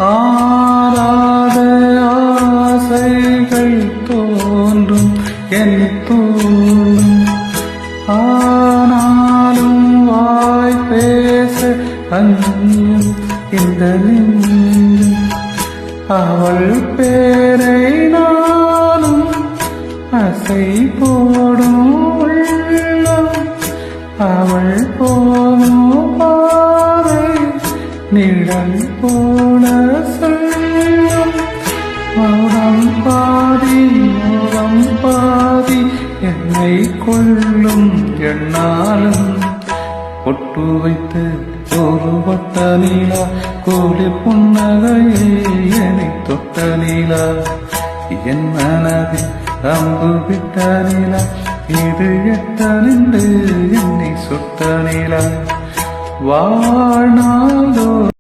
ஆராத ஆசைகள் தோன்றும் என் தோன்றும் ஆனாலும் வாய் பேச அஞ்சும் இந்த நெஞ்சும் அவள் பேரை நானும் அசை போடும் உள்ளம் அவள் போகும் பாதை நிழல் போல சொல்லும் மௌனம் பாதி என்னை கொள்ளும் எண்ணாலும் பொட்டு வைத்து ஒரு வட்ட நீலா கோலி புன்னகையே என்னை தொட்ட நீலா என் மனதில் அம்பு விட்ட நீலா இது எட்ட நின்று என்னை சுட்ட நீலா வாழ்நாளோ